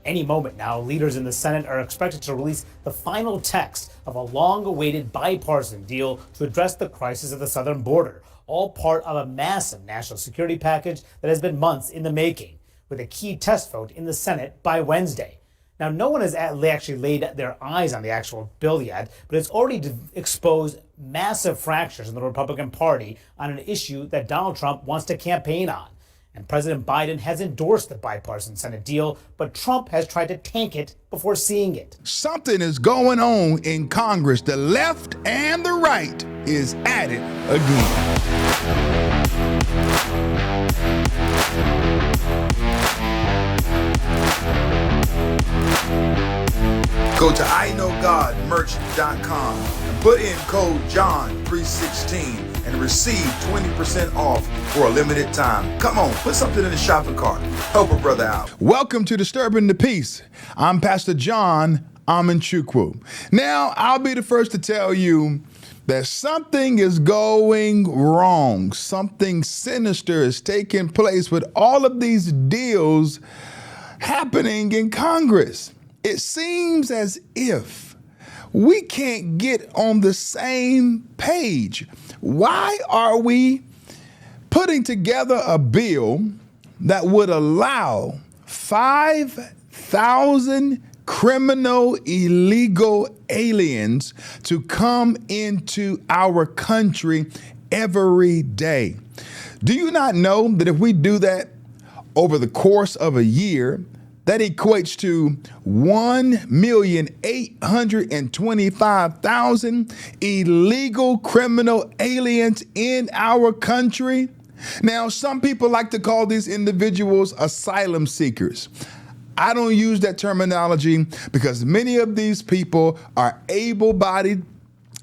Any moment now, leaders in the Senate are expected to release the final text of a long-awaited bipartisan deal to address the crisis at the southern border, all part of a massive national security package that has been months in the making, with a key test vote in the Senate by Wednesday. Now, no one has actually laid their eyes on the actual bill yet, but it's already exposed massive fractures in the Republican Party on an issue that Donald Trump wants to campaign on. And President Biden has endorsed the bipartisan Senate deal, but Trump has tried to tank it before seeing it. Something is going on in Congress. The left and the right is at it again. Go to iknowgodmerch.com and put in code JOHN316 and receive 20% off for a limited time. Come on, put something in the shopping cart. Help a brother out. Welcome to Disturbing the Peace. I'm Pastor John Amanchukwu. Now, I'll be the first to tell you that something is going wrong. Something sinister is taking place with all of these deals happening in Congress. It seems as if we can't get on the same page. Why are we putting together a bill that would allow 5,000 criminal illegal aliens to come into our country every day? Do you not know that if we do that over the course of a year, that equates to 1,825,000 illegal criminal aliens in our country? Now, some people like to call these individuals asylum seekers. I don't use that terminology because many of these people are able-bodied.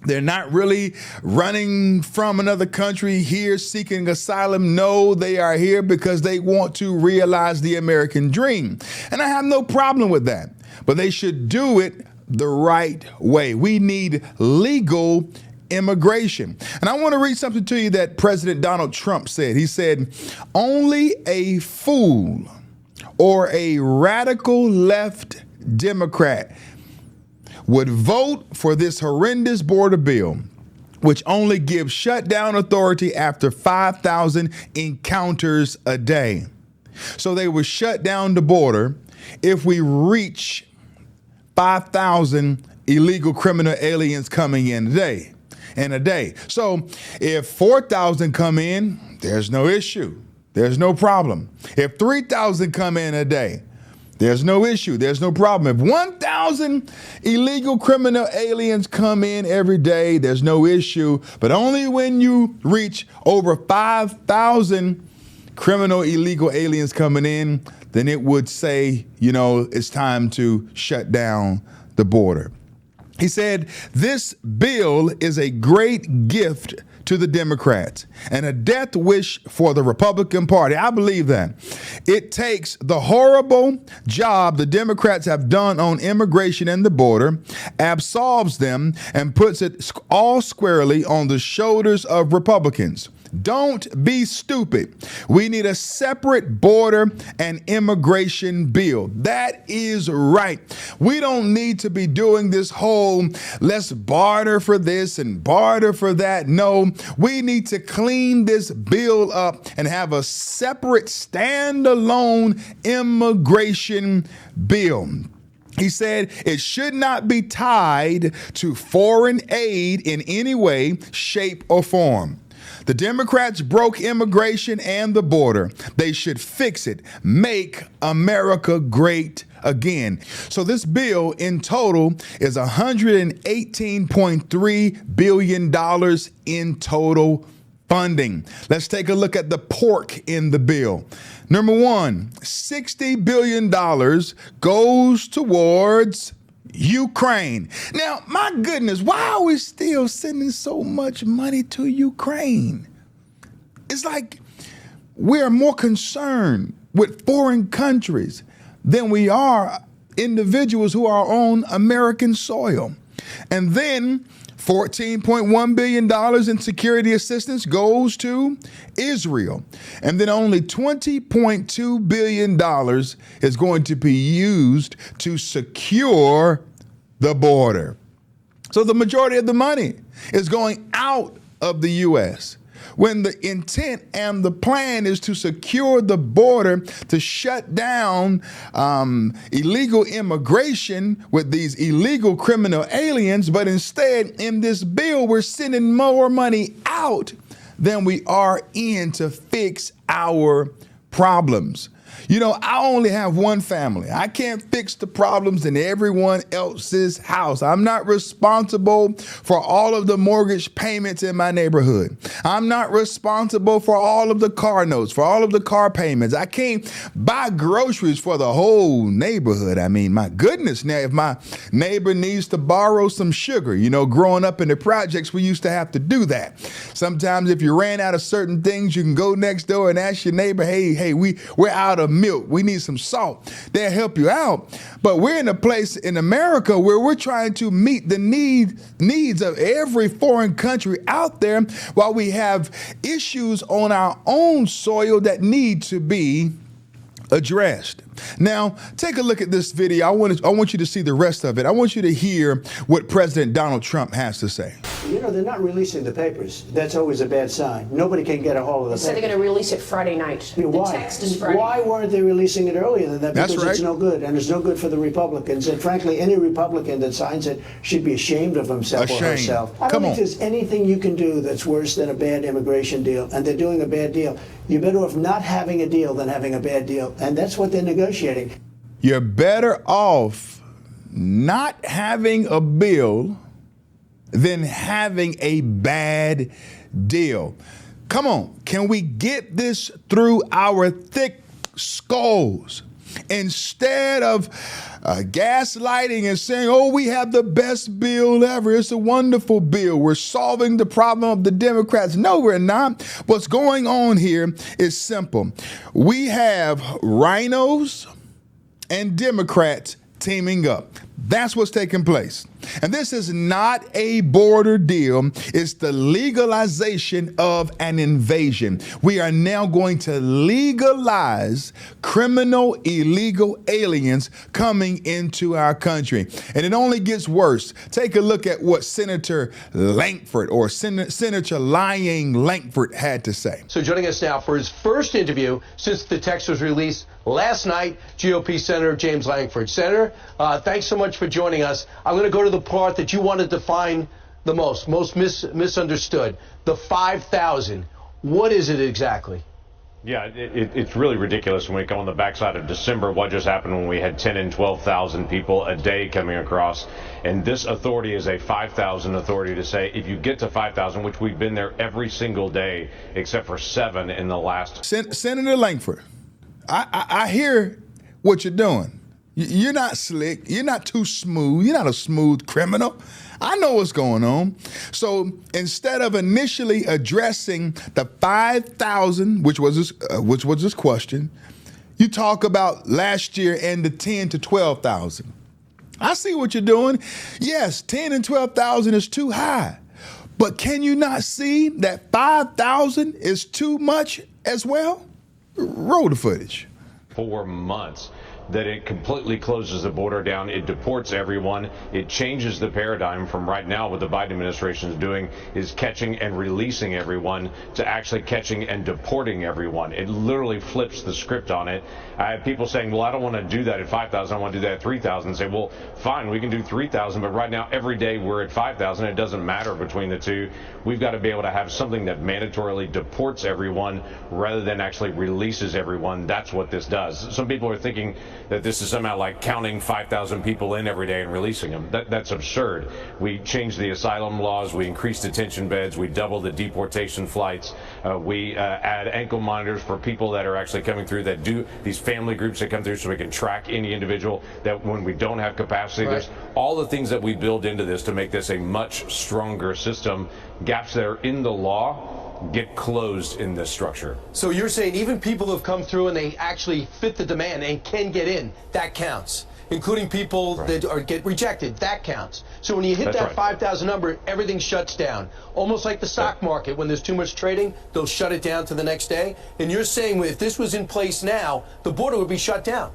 They're not really running from another country here seeking asylum. No, they are here because they want to realize the American dream. And I have no problem with that, but they should do it the right way. We need legal immigration. And I want to read something to you that President Donald Trump said. He said, "Only a fool or a radical left Democrat would vote for this horrendous border bill, which only gives shutdown authority after 5,000 encounters a day." So they would shut down the border if we reach 5,000 illegal criminal aliens coming in a day. So if 4,000 come in, there's no issue. There's no problem. If 3,000 come in a day, there's no issue. There's no problem. If 1,000 illegal criminal aliens come in every day, there's no issue. But only when you reach over 5,000 criminal illegal aliens coming in, then it would say, it's time to shut down the border. He said, "This bill is a great gift to the Democrats and a death wish for the Republican Party." I believe that. It takes the horrible job the Democrats have done on immigration and the border, absolves them, and puts it all squarely on the shoulders of Republicans. Don't be stupid. We need a separate border and immigration bill. That is right. We don't need to be doing this whole let's barter for this and barter for that. No, we need to clean this bill up and have a separate standalone immigration bill. He said it should not be tied to foreign aid in any way, shape, or form. The Democrats broke immigration and the border. They should fix it. Make America great again. So this bill in total is $118.3 billion in total funding. Let's take a look at the pork in the bill. Number one, $60 billion goes towards Ukraine. Now, my goodness, why are we still sending so much money to Ukraine? It's like we're more concerned with foreign countries than we are individuals who are on American soil. And then $14.1 billion in security assistance goes to Israel. And then only $20.2 billion is going to be used to secure the border. So the majority of the money is going out of the U.S. when the intent and the plan is to secure the border, to shut down illegal immigration with these illegal criminal aliens. But instead, in this bill, we're sending more money out than we are in to fix our problems. You know, I only have one family. I can't fix the problems in everyone else's house. I'm not responsible for all of the mortgage payments in my neighborhood. I'm not responsible for all of the car notes, for all of the car payments. I can't buy groceries for the whole neighborhood. I mean, my goodness, now if my neighbor needs to borrow some sugar, you know, growing up in the projects, we used to have to do that. Sometimes if you ran out of certain things, you can go next door and ask your neighbor, hey, we're out of milk. We need some salt. They'll help you out. But we're in a place in America where we're trying to meet the needs of every foreign country out there while we have issues on our own soil that need to be addressed. Now, take a look at this video. I want you to see the rest of it. I want you to hear what President Donald Trump has to say. You know, they're not releasing the papers. That's always a bad sign. Nobody can get a hold of the papers. They said they're going to release it Friday night. Yeah, why? The text is Friday. Why weren't they releasing it earlier than that? That's Because right. it's no good, and it's no good for the Republicans. And frankly, any Republican that signs it should be ashamed of himself or herself. I don't think there's anything you can do that's worse than a bad immigration deal, and they're doing a bad deal. You're better off not having a deal than having a bad deal, and that's what they're negotiating. You're better off not having a bill than having a bad deal. Come on, can we get this through our thick skulls? Instead of gaslighting and saying, oh, we have the best bill ever. It's a wonderful bill. We're solving the problem of the Democrats. No, we're not. What's going on here is simple. We have rhinos and Democrats teaming up. That's what's taking place. And this is not a border deal. It's the legalization of an invasion. We are now going to legalize criminal, illegal aliens coming into our country. And it only gets worse. Take a look at what Senator Lankford or Senator Lying Lankford had to say. So joining us now for his first interview since the text was released last night, GOP Senator James Lankford. Senator, thanks so much for joining us. I'm going to go to the part that you want to define the most misunderstood, the 5,000. What is it exactly? Yeah, it's really ridiculous when we come on the backside of December. What just happened when we had 10 and 12,000 people a day coming across. And this authority is a 5,000 authority to say if you get to 5,000, which we've been there every single day except for 7 in the last. Senator Lankford, I hear what you're doing. You're not slick. You're not too smooth. You're not a smooth criminal. I know what's going on. So instead of initially addressing the 5,000, which was this question, you talk about last year and the 10 to 12,000. I see what you're doing. Yes, 10 and 12,000 is too high. But can you not see that 5,000 is too much as well? Roll the footage. 4 months that it completely closes the border down. It deports everyone. It changes the paradigm from right now what the Biden administration is doing is catching and releasing everyone to actually catching and deporting everyone. It literally flips the script on it. I have people saying, well, I don't want to do that at 5,000. I want to do that at 3,000. Say, well, fine, we can do 3,000. But right now, every day we're at 5,000. It doesn't matter between the two. We've got to be able to have something that mandatorily deports everyone rather than actually releases everyone. That's what this does. Some people are thinking that this is somehow like counting 5,000 people in every day and releasing them. That's absurd. We changed the asylum laws. We increased detention beds. We doubled the deportation flights. We add ankle monitors for people that are actually coming through that do these family groups that come through so we can track any individual that when we don't have capacity. Right. There's all the things that we build into this to make this a much stronger system. Gaps that are in the law get closed in this structure. So you're saying even people who have come through and they actually fit the demand and can get in, that counts. including people that get rejected. That counts. So when you hit that 5,000 number, everything shuts down. Almost like the stock market, when there's too much trading, they'll shut it down to the next day. And you're saying if this was in place now, the border would be shut down.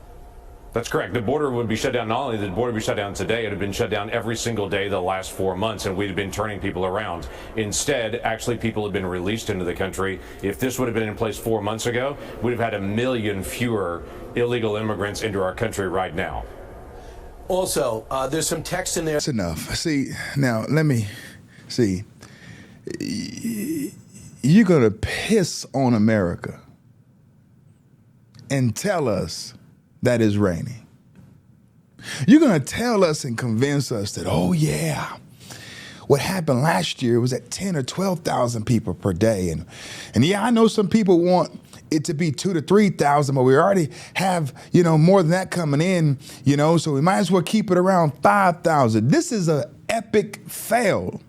That's correct. The border would be shut down. Not only the border would be shut down today, it had been shut down every single day the last 4 months, and we'd have been turning people around. Instead, actually, people have been released into the country. If this would have been in place 4 months ago, we'd have had 1 million fewer illegal immigrants into our country right now. Also, there's some text in there. That's enough. See, now let me see. You're going to piss on America and tell us that it's raining. You're going to tell us and convince us that, oh, yeah, what happened last year was at 10 or 12,000 people per day. And yeah, I know some people want it to be 2,000 to 3,000, but we already have, more than that coming in, so we might as well keep it around 5,000. This is an epic fail.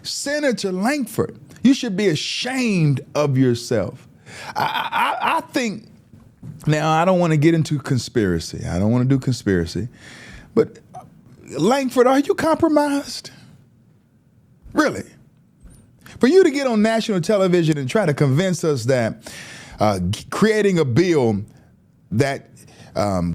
Senator Lankford, you should be ashamed of yourself. I think, now I don't want to get into conspiracy. I don't want to do conspiracy, but Lankford, are you compromised? Really? For you to get on national television and try to convince us that creating a bill that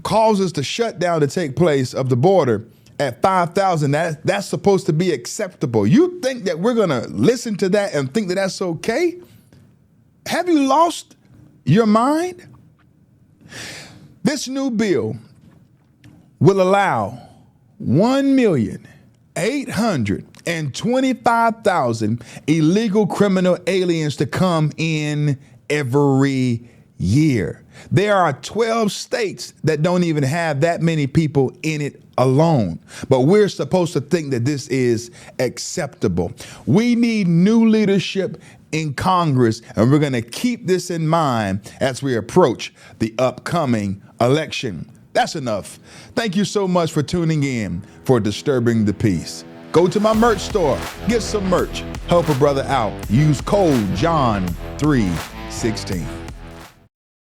causes the shutdown to take place of the border at 5,000, that's supposed to be acceptable. You think that we're going to listen to that and think that that's okay? Have you lost your mind? This new bill will allow 1,825,000 illegal criminal aliens to come in every year. There are 12 states that don't even have that many people in it alone. But we're supposed to think that this is acceptable. We need new leadership in Congress, and we're going to keep this in mind as we approach the upcoming election. That's enough. Thank you so much for tuning in for Disturbing the Peace. Go to my merch store, get some merch, help a brother out. Use code John316.